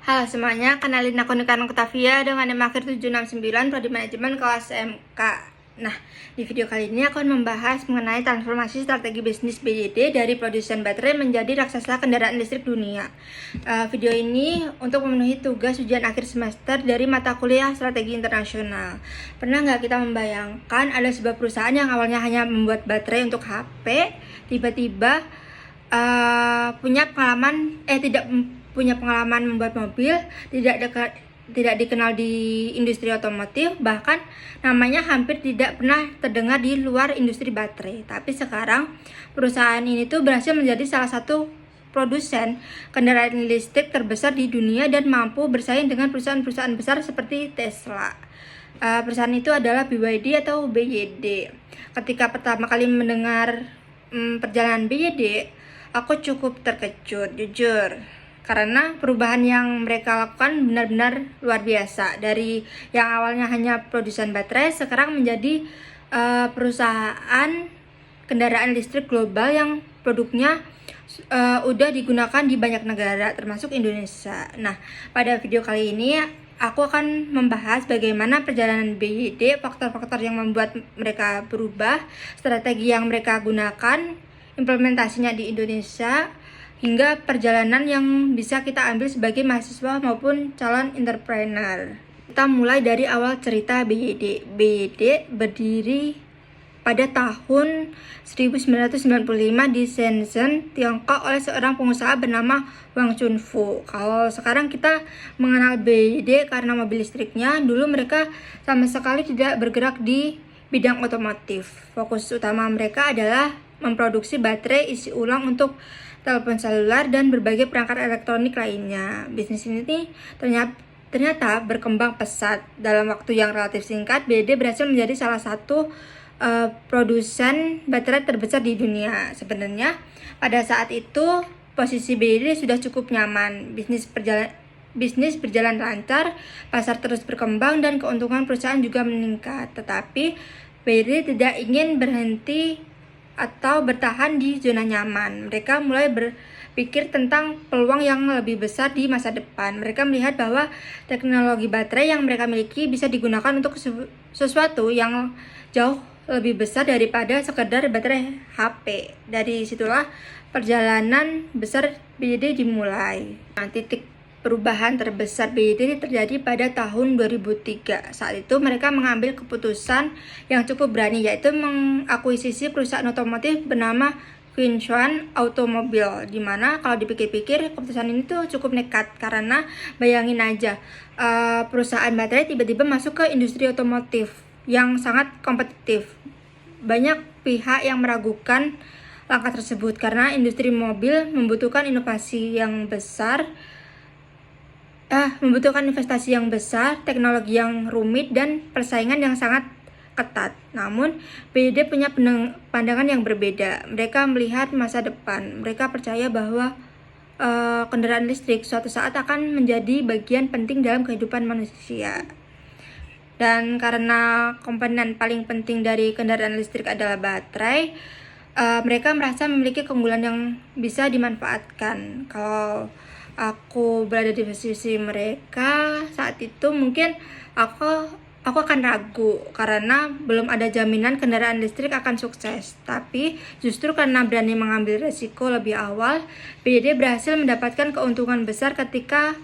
Halo semuanya, kenalin aku Nikan Octavia dengan nama akhir 769 Prodi Manajemen kelas MK. Nah, di video kali ini aku akan membahas mengenai transformasi strategi bisnis BYD dari produsen baterai menjadi raksasa kendaraan listrik dunia. Video ini untuk memenuhi tugas ujian akhir semester dari mata kuliah strategi internasional. Pernah nggak kita membayangkan ada sebuah perusahaan yang awalnya hanya membuat baterai untuk HP, tiba-tiba tidak punya pengalaman membuat mobil, tidak dikenal di industri otomotif, bahkan namanya hampir tidak pernah terdengar di luar industri baterai. Tapi sekarang perusahaan ini tuh berhasil menjadi salah satu produsen kendaraan listrik terbesar di dunia dan mampu bersaing dengan perusahaan-perusahaan besar seperti Tesla. Perusahaan itu adalah BYD atau BYD. Ketika pertama kali mendengar perjalanan BYD, aku cukup terkejut, jujur. Karena perubahan yang mereka lakukan benar-benar luar biasa. Dari yang awalnya hanya produsen baterai, sekarang menjadi perusahaan kendaraan listrik global yang produknya udah digunakan di banyak negara, termasuk Indonesia. Nah, pada video kali ini aku akan membahas bagaimana perjalanan BYD, faktor-faktor yang membuat mereka berubah, strategi yang mereka gunakan, implementasinya di Indonesia, hingga perjalanan yang bisa kita ambil sebagai mahasiswa maupun calon entrepreneur. Kita mulai dari awal cerita BYD. BYD berdiri pada tahun 1995 di Shenzhen, Tiongkok oleh seorang pengusaha bernama Wang Chunfu. Kalau sekarang kita mengenal BYD karena mobil listriknya, dulu mereka sama sekali tidak bergerak di bidang otomotif. Fokus utama mereka adalah memproduksi baterai isi ulang untuk telepon seluler dan berbagai perangkat elektronik lainnya. Bisnis ini ternyata berkembang pesat. Dalam waktu yang relatif singkat, BYD berhasil menjadi salah satu produsen baterai terbesar di dunia. Sebenarnya pada saat itu posisi BYD sudah cukup nyaman. Bisnis berjalan lancar, pasar terus berkembang dan keuntungan perusahaan juga meningkat. Tetapi BYD tidak ingin berhenti atau bertahan di zona nyaman. Mereka mulai berpikir tentang peluang yang lebih besar di masa depan. Mereka melihat bahwa teknologi baterai yang mereka miliki bisa digunakan untuk sesuatu yang jauh lebih besar daripada sekedar baterai HP. Dari situlah perjalanan besar BYD dimulai. Nah, titik perubahan terbesar BYD terjadi pada tahun 2003. Saat itu mereka mengambil keputusan yang cukup berani, yaitu mengakuisisi perusahaan otomotif bernama Qinshan Automobile, dimana kalau dipikir-pikir keputusan ini tuh cukup nekat. Karena bayangin aja, perusahaan baterai tiba-tiba masuk ke industri otomotif yang sangat kompetitif. Banyak pihak yang meragukan langkah tersebut karena industri mobil membutuhkan inovasi yang besar, membutuhkan investasi yang besar, teknologi yang rumit, dan persaingan yang sangat ketat. Namun, BYD punya pandangan yang berbeda. Mereka melihat masa depan. Mereka percaya bahwa kendaraan listrik suatu saat akan menjadi bagian penting dalam kehidupan manusia. Dan karena komponen paling penting dari kendaraan listrik adalah baterai, mereka merasa memiliki keunggulan yang bisa dimanfaatkan. Kalau aku berada di posisi mereka saat itu, mungkin aku akan ragu karena belum ada jaminan kendaraan listrik akan sukses. Tapi justru karena berani mengambil resiko lebih awal, BYD berhasil mendapatkan keuntungan besar ketika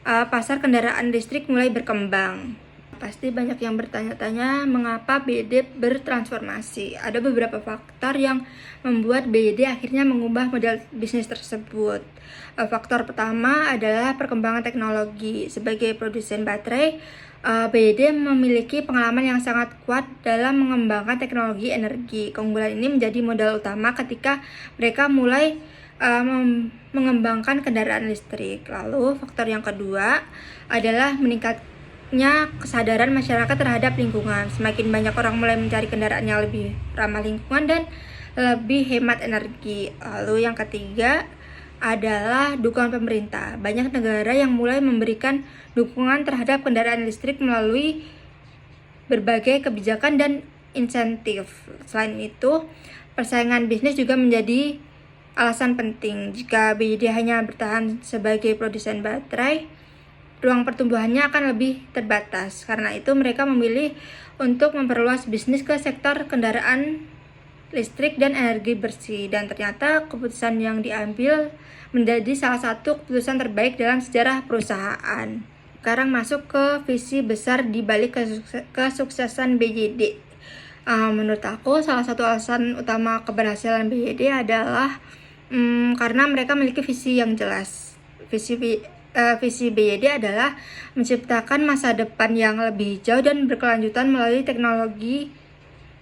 pasar kendaraan listrik mulai berkembang. Pasti banyak yang bertanya-tanya mengapa BYD bertransformasi. Ada beberapa faktor yang membuat BYD akhirnya mengubah model bisnis tersebut. Faktor pertama adalah perkembangan teknologi. Sebagai produsen baterai, BYD memiliki pengalaman yang sangat kuat dalam mengembangkan teknologi energi. Keunggulan ini menjadi modal utama ketika mereka mulai mengembangkan kendaraan listrik. Lalu faktor yang kedua adalah meningkatnya kesadaran masyarakat terhadap lingkungan. Semakin banyak orang mulai mencari kendaraan yang lebih ramah lingkungan dan lebih hemat energi. Lalu yang ketiga adalah dukungan pemerintah. Banyak negara yang mulai memberikan dukungan terhadap kendaraan listrik melalui berbagai kebijakan dan insentif. Selain itu, persaingan bisnis juga menjadi alasan penting. Jika BYD hanya bertahan sebagai produsen baterai, peluang pertumbuhannya akan lebih terbatas. Karena itu mereka memilih untuk memperluas bisnis ke sektor kendaraan listrik dan energi bersih, dan ternyata keputusan yang diambil menjadi salah satu keputusan terbaik dalam sejarah perusahaan. Sekarang masuk ke visi besar di balik kesuksesan BYD. Menurut aku salah satu alasan utama keberhasilan BYD adalah karena mereka memiliki visi yang jelas. Visi BYD adalah menciptakan masa depan yang lebih hijau dan berkelanjutan melalui teknologi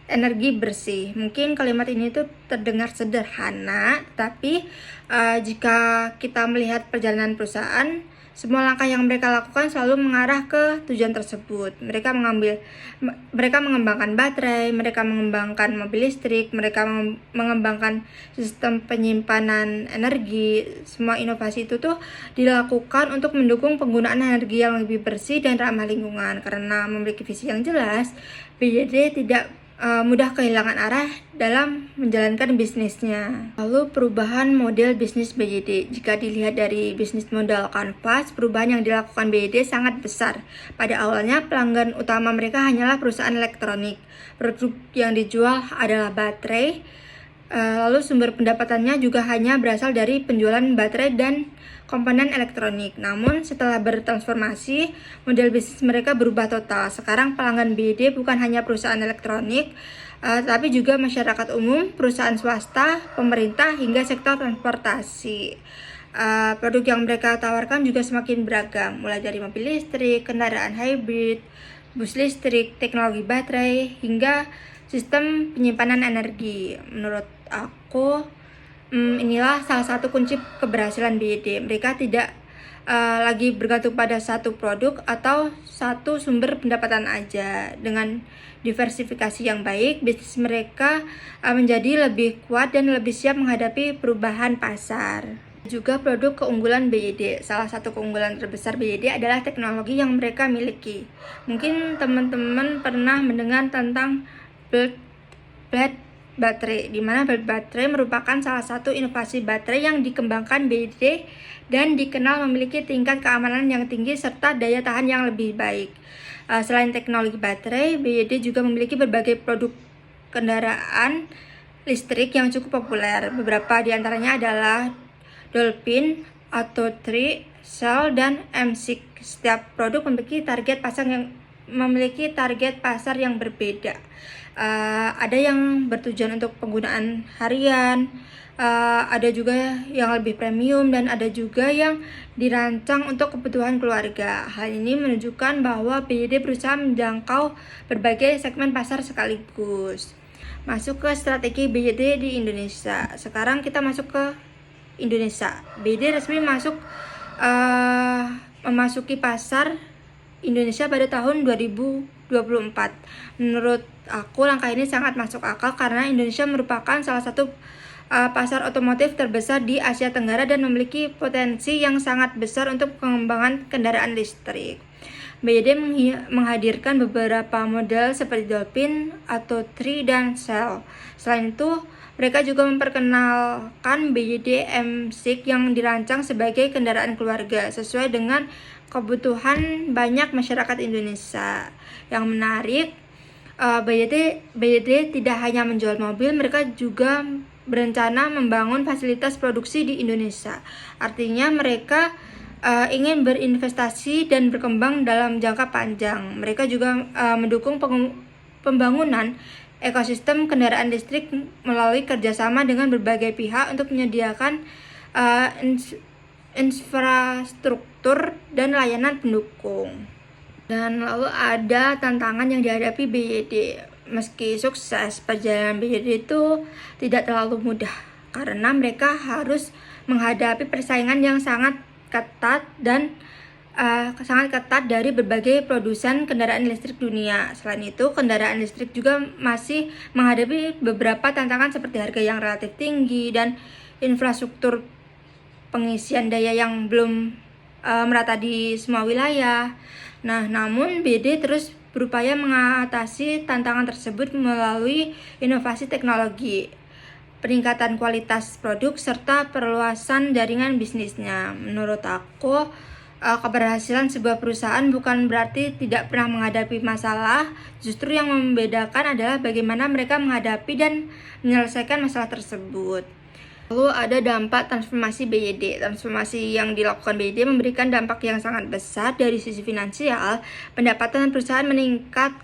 energi bersih. Mungkin kalimat ini tuh terdengar sederhana, tapi jika kita melihat perjalanan perusahaan, semua langkah yang mereka lakukan selalu mengarah ke tujuan tersebut. Mereka mengembangkan baterai, mereka mengembangkan mobil listrik, mereka mengembangkan sistem penyimpanan energi. Semua inovasi itu tuh dilakukan untuk mendukung penggunaan energi yang lebih bersih dan ramah lingkungan. Karena memiliki visi yang jelas, BYD tidak mudah kehilangan arah dalam menjalankan bisnisnya. Lalu perubahan model bisnis BYD. Jika dilihat dari bisnis model kanvas, perubahan yang dilakukan BYD sangat besar. Pada awalnya pelanggan utama mereka hanyalah perusahaan elektronik. Produk yang dijual adalah baterai. Lalu sumber pendapatannya juga hanya berasal dari penjualan baterai dan komponen elektronik. Namun setelah bertransformasi, model bisnis mereka berubah total. Sekarang pelanggan BYD bukan hanya perusahaan elektronik, tapi juga masyarakat umum, perusahaan swasta, pemerintah, hingga sektor transportasi. Produk yang mereka tawarkan juga semakin beragam, mulai dari mobil listrik, kendaraan hybrid, bus listrik, teknologi baterai, hingga sistem penyimpanan energi. Menurut aku, inilah salah satu kunci keberhasilan BYD. Mereka tidak lagi bergantung pada satu produk atau satu sumber pendapatan aja. Dengan diversifikasi yang baik, bisnis mereka menjadi lebih kuat dan lebih siap menghadapi perubahan pasar. Juga produk keunggulan BYD. Salah satu keunggulan terbesar BYD adalah teknologi yang mereka miliki. Mungkin teman-teman pernah mendengar tentang blade baterai, di mana blade baterai merupakan salah satu inovasi baterai yang dikembangkan BYD dan dikenal memiliki tingkat keamanan yang tinggi serta daya tahan yang lebih baik. Selain teknologi baterai, BYD juga memiliki berbagai produk kendaraan listrik yang cukup populer. Beberapa di antaranya adalah Dolphin, Atto3, Shell, dan M6. Setiap produk memiliki target pasar yang berbeda. Ada yang bertujuan untuk penggunaan harian, ada juga yang lebih premium, dan ada juga yang dirancang untuk kebutuhan keluarga. Hal ini menunjukkan bahwa BYD berusaha menjangkau berbagai segmen pasar sekaligus. Masuk ke strategi BYD di Indonesia. Sekarang kita masuk ke Indonesia. BYD resmi memasuki pasar Indonesia pada tahun 2024. Menurut aku langkah ini sangat masuk akal karena Indonesia merupakan salah satu pasar otomotif terbesar di Asia Tenggara dan memiliki potensi yang sangat besar untuk pengembangan kendaraan listrik. BYD menghadirkan beberapa model seperti Dolphin, Atto3, dan Shell. Selain itu, mereka juga memperkenalkan BYD M6 yang dirancang sebagai kendaraan keluarga sesuai dengan kebutuhan banyak masyarakat Indonesia. Yang menarik, BYD tidak hanya menjual mobil, mereka juga berencana membangun fasilitas produksi di Indonesia. Artinya mereka ingin berinvestasi dan berkembang dalam jangka panjang. Mereka juga mendukung pembangunan ekosistem kendaraan listrik melalui kerjasama dengan berbagai pihak untuk menyediakan infrastruktur dan layanan pendukung. Dan lalu ada tantangan yang dihadapi BYD. Meski sukses, perjalanan BYD itu tidak terlalu mudah karena mereka harus menghadapi persaingan yang sangat ketat dari berbagai produsen kendaraan listrik dunia. Selain itu, kendaraan listrik juga masih menghadapi beberapa tantangan seperti harga yang relatif tinggi dan infrastruktur pengisian daya yang belum merata di semua wilayah. Namun BYD terus berupaya mengatasi tantangan tersebut melalui inovasi teknologi, peningkatan kualitas produk, serta perluasan jaringan bisnisnya. Menurut aku, keberhasilan sebuah perusahaan bukan berarti tidak pernah menghadapi masalah, justru yang membedakan adalah bagaimana mereka menghadapi dan menyelesaikan masalah tersebut. Lalu ada dampak transformasi BYD. Transformasi yang dilakukan BYD memberikan dampak yang sangat besar dari sisi finansial. Pendapatan perusahaan meningkat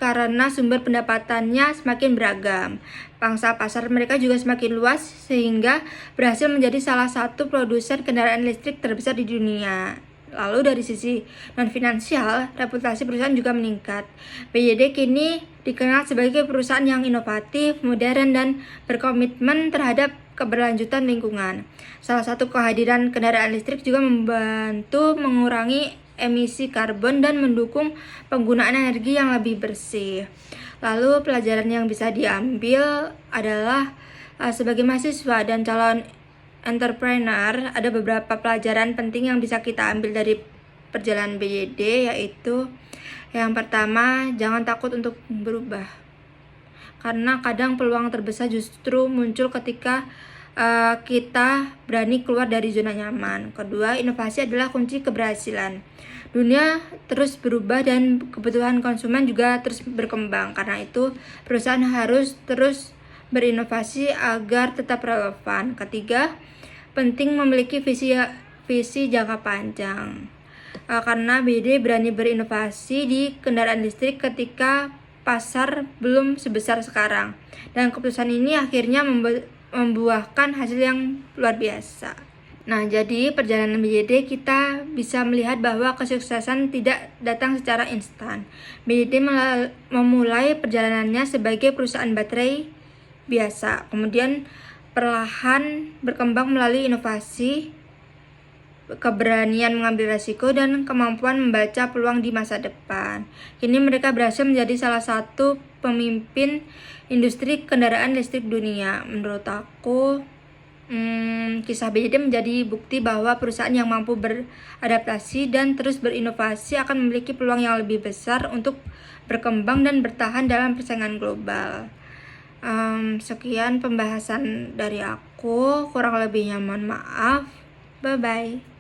karena sumber pendapatannya semakin beragam. Pangsa pasar mereka juga semakin luas sehingga berhasil menjadi salah satu produsen kendaraan listrik terbesar di dunia. Lalu dari sisi non-finansial, reputasi perusahaan juga meningkat. BYD kini dikenal sebagai perusahaan yang inovatif, modern, dan berkomitmen terhadap keberlanjutan lingkungan. Salah satu kehadiran kendaraan listrik juga membantu mengurangi emisi karbon dan mendukung penggunaan energi yang lebih bersih. Lalu pelajaran yang bisa diambil adalah sebagai mahasiswa dan calon entrepreneur, ada beberapa pelajaran penting yang bisa kita ambil dari perjalanan BYD, yaitu yang pertama, jangan takut untuk berubah. Karena kadang peluang terbesar justru muncul ketika kita berani keluar dari zona nyaman. Kedua, inovasi adalah kunci keberhasilan. Dunia terus berubah dan kebutuhan konsumen juga terus berkembang. Karena itu, perusahaan harus terus berinovasi agar tetap relevan. Ketiga, penting memiliki visi jangka panjang. Karena BYD berani berinovasi di kendaraan listrik ketika pasar belum sebesar sekarang. Dan keputusan ini akhirnya membuahkan hasil yang luar biasa. Nah, jadi perjalanan BYD kita bisa melihat bahwa kesuksesan tidak datang secara instan. BYD memulai perjalanannya sebagai perusahaan baterai biasa, kemudian perlahan berkembang melalui inovasi, keberanian mengambil resiko, dan kemampuan membaca peluang di masa depan. Kini mereka berhasil menjadi salah satu pemimpin industri kendaraan listrik dunia. Menurut aku, kisah BYD menjadi bukti bahwa perusahaan yang mampu beradaptasi dan terus berinovasi akan memiliki peluang yang lebih besar untuk berkembang dan bertahan dalam persaingan global. Sekian pembahasan dari aku, kurang lebihnya mohon maaf. Bye-bye.